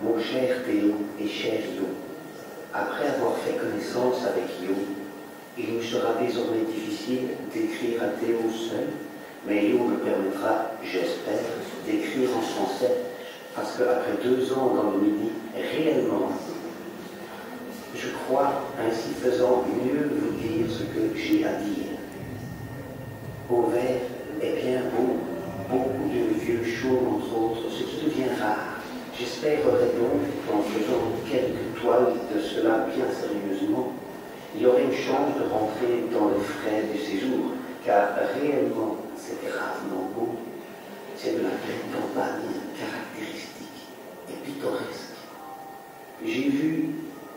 Mon cher Théo et cher Yo, après avoir fait connaissance avec Yo, il nous sera désormais difficile d'écrire à Théo seul, mais Yo me permettra, j'espère, d'écrire en français, parce qu'après 2 ans dans le Midi, réellement, je crois, ainsi faisant, mieux vous dire ce que j'ai à dire. Auvers est bien beau, beaucoup de vieux chauds entre autres, ce qui devient rare. J'espérerais donc qu'en faisant quelques toiles de cela bien sérieusement, il y aurait une chance de rentrer dans les frais du séjour, car réellement c'était rarement beau. C'est de la pleine campagne caractéristique et pittoresque. J'ai vu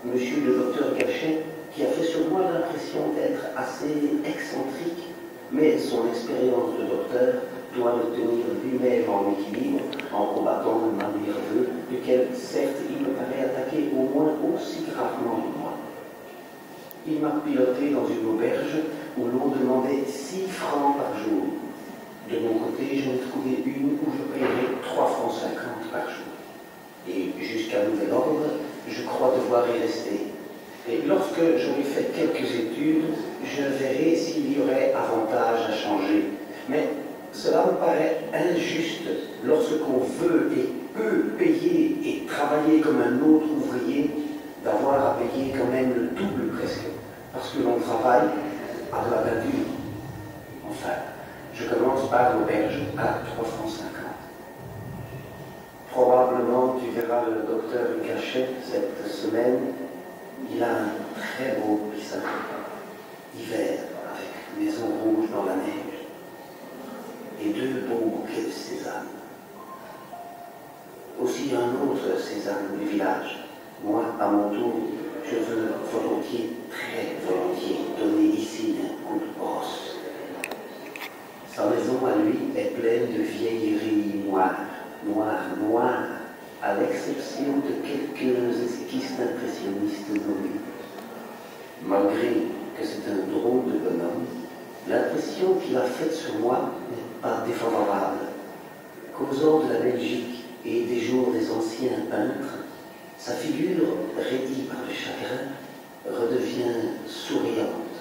monsieur le docteur Gachet, qui a fait sur moi l'impression d'être assez excentrique, mais son expérience de docteur doit le tenir lui-même en équilibre, en combattant le mal nerveux, duquel, certes, il me paraît attaqué au moins aussi gravement que moi. Il m'a piloté dans une auberge où l'on demandait 6 francs par jour. De mon côté, j'en ai trouvé une où je paierais 3 francs 50 par jour. Et jusqu'à nouvel ordre, je crois devoir y rester. Et lorsque j'aurai fait quelques études, je verrai s'il y aurait avantage à changer. Mais cela me paraît injuste lorsqu'on veut et peut payer et travailler comme un autre ouvrier, d'avoir à payer quand même le double presque, parce que l'on travaille à de la peinture. Enfin, je commence par l'auberge à 3 francs 50. Probablement, tu verras le docteur Gachet cette semaine. Il a un très beau pissin, hiver, avec maison rouge dans la neige, et 2 beaux bouquets de sésame. Aussi un autre sésame du village. Moi, à mon tour, je veux volontiers, très volontiers, donner ici un coup de brosse. Sa maison à lui est pleine de vieilleries noires, à l'exception de quelques esquisses d'impressionnistes nommés. Malgré que c'est un drôle de bonhomme, l'impression qu'il a faite sur moi n'est pas défavorable. Causant de la Belgique et des jours des anciens peintres, sa figure, raidie par le chagrin, redevient souriante.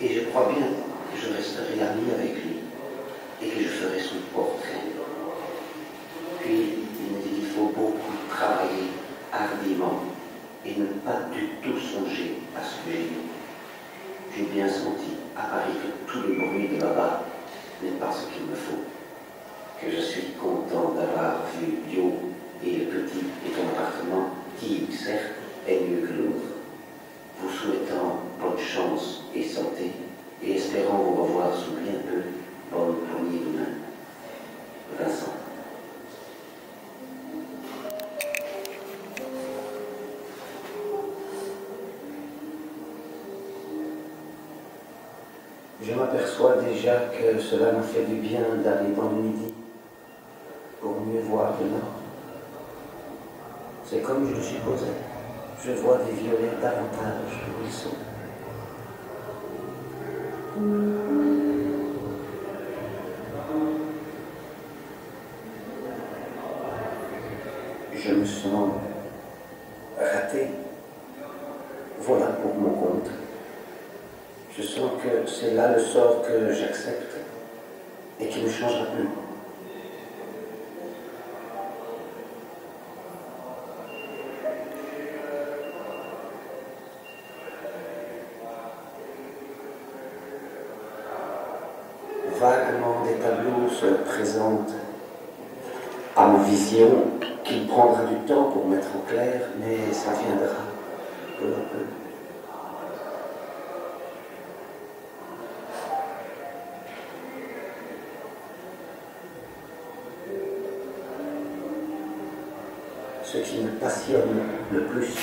Et je crois bien que je resterai ami avec lui et que je ferai son portrait. Puis, il me dit qu'il faut beaucoup travailler hardiment et ne pas du tout songer à ce que j'ai dit. J'ai bien senti à Paris que tout le bruit de là-bas n'est pas ce qu'il me faut, que je suis content d'avoir vu Yo et le petit et ton appartement, qui, certes, est mieux que l'autre. Vous souhaitant bonne chance et santé, et espérant vous revoir sous bien peu, bonne poignée de main. Vincent. Je m'aperçois déjà que cela me fait du bien d'aller dans le Midi pour mieux voir le Nord. C'est comme je le supposais. Je vois des violets davantage où ils sont. Je me sens raté. Voilà pour mon compte. Je sens que c'est là le sort que j'accepte et qui ne changera plus. Vaguement, des tableaux se présentent à ma vision, qu'il prendra du temps pour mettre au clair, mais ça viendra peu à peu. Ce qui me passionne le plus,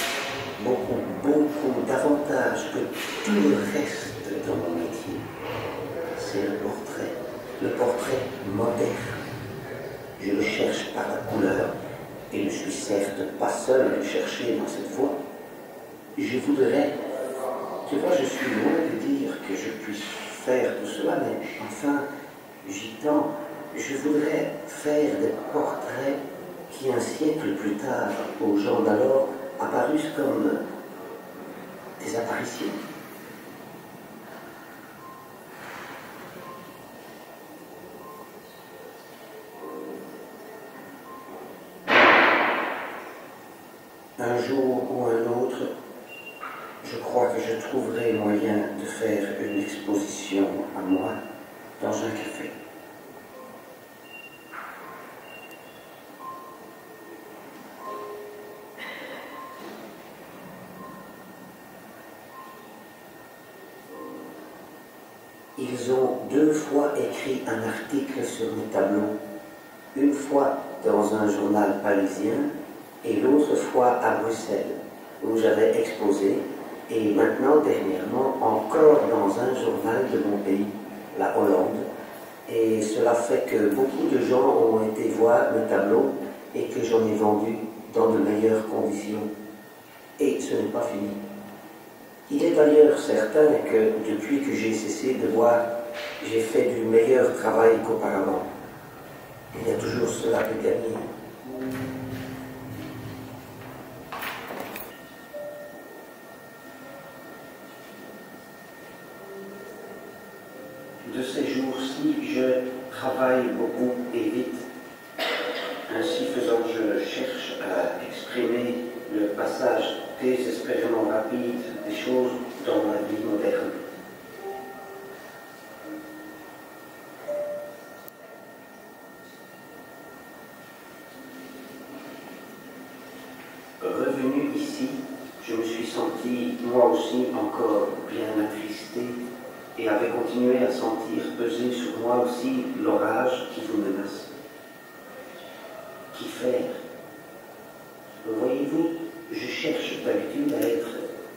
beaucoup davantage que tout le reste dans mon métier, c'est le portrait moderne. Je le cherche par la couleur, et ne suis certes pas seul à le chercher dans cette voie. Je voudrais, tu vois, je suis loin de dire que je puisse faire tout cela, mais enfin, j'y tends. Je voudrais faire des portraits qui un siècle plus tard, aux gens d'alors, apparussent comme des apparitions. Un jour ou un autre, je crois que je trouverai moyen de faire une exposition à moi dans un café. Ils ont 2 fois écrit un article sur mes tableaux, une fois dans un journal parisien et l'autre fois à Bruxelles, où j'avais exposé, et maintenant, dernièrement, encore dans un journal de mon pays, la Hollande. Et cela fait que beaucoup de gens ont été voir mes tableaux et que j'en ai vendu dans de meilleures conditions. Et ce n'est pas fini. Il est d'ailleurs certain que depuis que j'ai cessé de voir, j'ai fait du meilleur travail qu'auparavant. Il y a toujours cela de gagner. De ces jours-ci, je travaille beaucoup et vite. Ainsi faisant, je cherche à exprimer le passage désespérément rapide des choses dans la vie moderne. Revenu ici, je me suis senti moi aussi encore bien attristé et avait continué à sentir peser sur moi aussi l'orage qui vous menace. Qu'y faire? Voyez-vous, je cherche d'habitude à être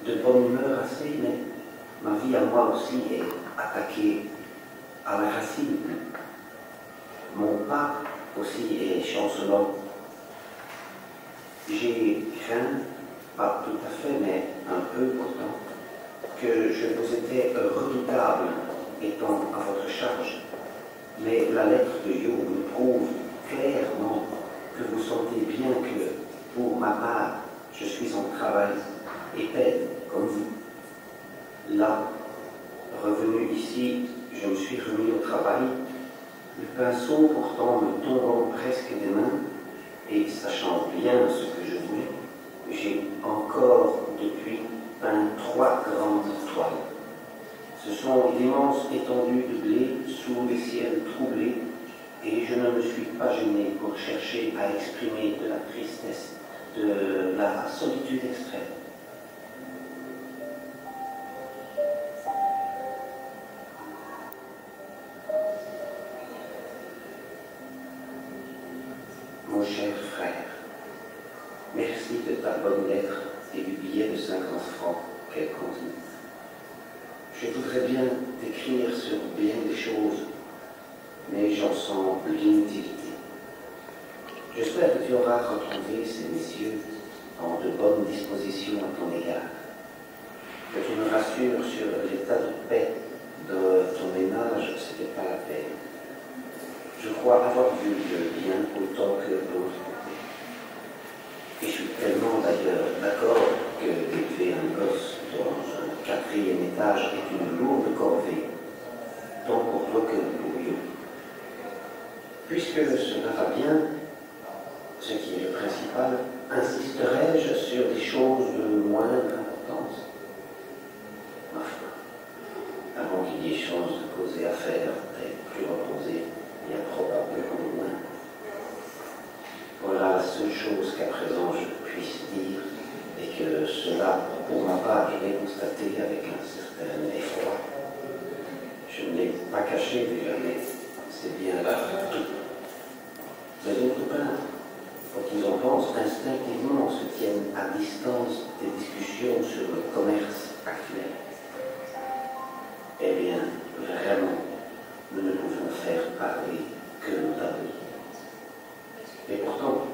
de bonne humeur assez, mais ma vie à moi aussi est attaquée à la racine. Mon pas aussi est chancelant. J'ai craint, pas tout à fait, mais un peu pourtant, que je vous étais redoutable étant à votre charge. Mais la lettre de Job me prouve clairement que vous sentez bien que, pour ma part, je suis en travail et peine comme vous. Là, revenu ici, je me suis remis au travail, le pinceau pourtant me tombant presque des mains, et sachant bien ce que je voulais, j'ai encore depuis peint 3 grandes toiles. Ce sont d'immenses étendues de blé sous les ciels troublés, et je ne me suis pas gêné pour chercher à exprimer de la tristesse, de la solitude extrême. Mon cher frère, merci de ta bonne lettre et du billet de 50 francs qu'elle contient. Je voudrais bien t'écrire sur bien des choses, mais j'en sens l'inutilité. J'espère que tu auras retrouvé ces messieurs en de bonnes dispositions à ton égard, que tu me rassures sur l'état de paix de ton ménage, ce n'était pas la peine. Je crois avoir vu le bien autant que l'autre côté. Et je suis tellement d'ailleurs d'accord que d'élever un gosse dans un 4e étage est une lourde corvée, tant pour toi que pour lui. Puisque cela va bien, ce qui est le principal, insisterai-je sur des choses de moindre importance. Enfin, avant qu'il y ait chance de causer affaire, et plus reposé, il y a probablement moins. Voilà la seule chose qu'à présent je puisse dire, et que cela, pour ma part, je l'ai constaté avec un certain effroi. Je ne l'ai pas caché déjà, mais c'est bien là tout. Les autres peintres, quand ils en pensent, instinctivement se tiennent à distance des discussions sur le commerce actuel. Eh bien, vraiment, nous ne pouvons faire parler que nos tabous. Et pourtant,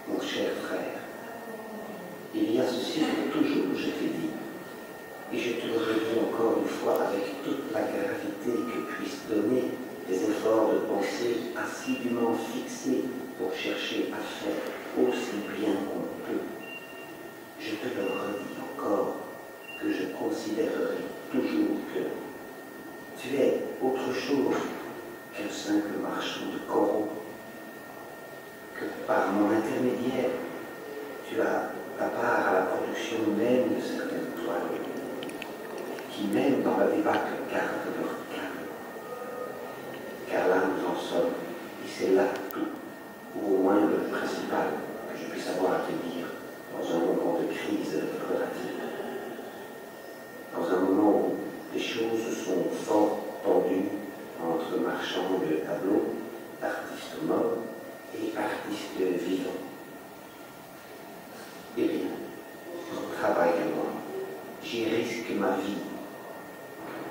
mon cher frère, il y a ceci que toujours je t'ai dit, et je te le redis encore une fois avec toute la gravité que puissent donner des efforts de pensée assidûment fixés pour chercher à faire aussi bien qu'on peut. Je te le redis encore que je considérerai toujours que tu es autre chose qu'un simple marchand de coraux, que par mon intermédiaire, tu as ta part à la production même de certaines toiles, qui même dans la débâcle gardent leur calme. Car là nous en sommes, et c'est là tout, ou au moins le principal que je puisse avoir à te dire dans un moment de crise relative. Dans un moment où les choses sont fort tendues entre marchands de tableaux, artistes morts et artistes vivants. Eh bien, mon travail à moi, j'y risque ma vie,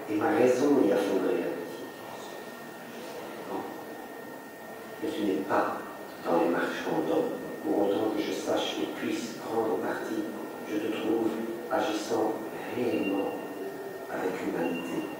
et ma raison y a fondé la petite. Non, mais tu n'es pas dans les marchands d'hommes, pour autant que je sache et puisse prendre parti, je te trouve agissant réellement avec humanité.